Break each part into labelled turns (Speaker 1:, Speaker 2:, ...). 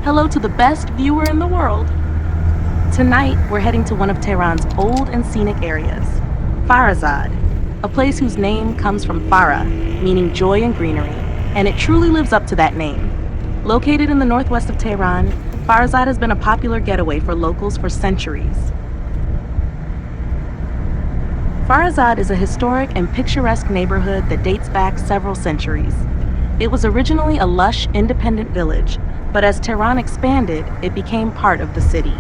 Speaker 1: hello to the best viewer in the world. Tonight, we're heading to one of Tehran's old and scenic areas, Farahzad, a place whose name comes from Farah, meaning joy and greenery, and it truly lives up to that name. Located in the northwest of Tehran, Farahzad has been a popular getaway for locals for centuries. Farahzad is a historic and picturesque neighborhood that dates back several centuries. It was originally a lush, independent village, but as Tehran expanded, it became part of the city.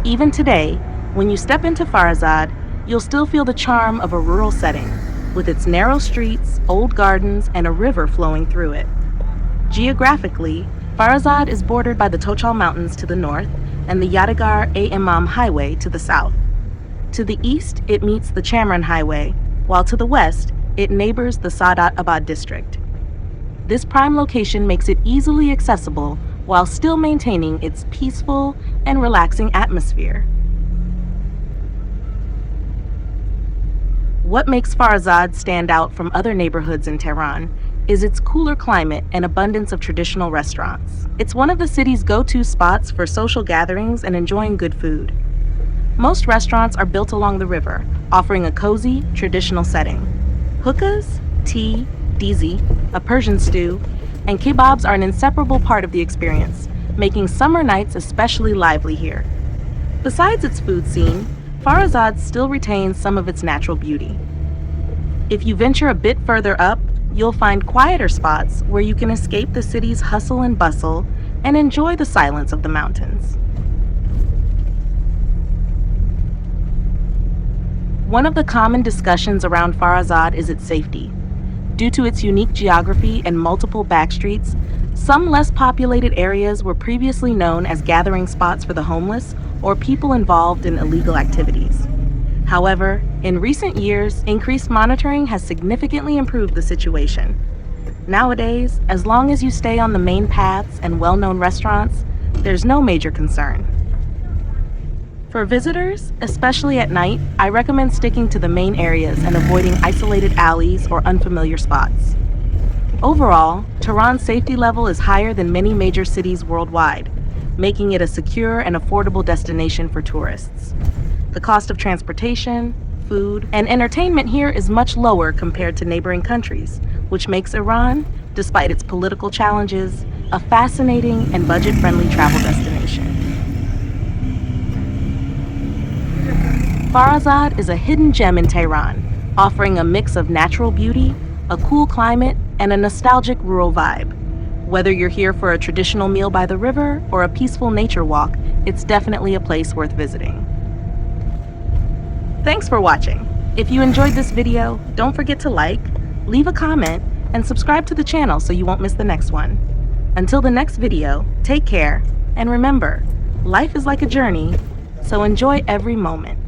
Speaker 1: Even today, when you step into Farahzad, you'll still feel the charm of a rural setting, with its narrow streets, old gardens, and a river flowing through it. Geographically, Farahzad is bordered by the Tochal Mountains to the north and the Yadigar-e-Imam Highway to the south. To the east, it meets the Chamran Highway, while to the west, it neighbors the Sadat Abad district. This prime location makes it easily accessible while still maintaining its peaceful and relaxing atmosphere. What makes Farahzad stand out from other neighborhoods in Tehran is its cooler climate and abundance of traditional restaurants. It's one of the city's go-to spots for social gatherings and enjoying good food. Most restaurants are built along the river, offering a cozy, traditional setting. Hookahs, tea, dizi, a Persian stew, and kebabs are an inseparable part of the experience, making summer nights especially lively here. Besides its food scene, Farahzad still retains some of its natural beauty. If you venture a bit further up, you'll find quieter spots where you can escape the city's hustle and bustle and enjoy the silence of the mountains. One of the common discussions around Farahzad is its safety. Due to its unique geography and multiple backstreets, some less populated areas were previously known as gathering spots for the homeless or people involved in illegal activities. However, in recent years, increased monitoring has significantly improved the situation. Nowadays, as long as you stay on the main paths and well-known restaurants, there's no major concern. For visitors, especially at night, I recommend sticking to the main areas and avoiding isolated alleys or unfamiliar spots. Overall, Tehran's safety level is higher than many major cities worldwide, making it a secure and affordable destination for tourists. The cost of transportation, food, and entertainment here is much lower compared to neighboring countries, which makes Iran, despite its political challenges, a fascinating and budget-friendly travel destination. Farahzad is a hidden gem in Tehran, offering a mix of natural beauty, a cool climate, and a nostalgic rural vibe. Whether you're here for a traditional meal by the river or a peaceful nature walk, it's definitely a place worth visiting. Thanks for watching. If you enjoyed this video, don't forget to like, leave a comment, and subscribe to the channel so you won't miss the next one. Until the next video, take care, and remember, life is like a journey, so enjoy every moment.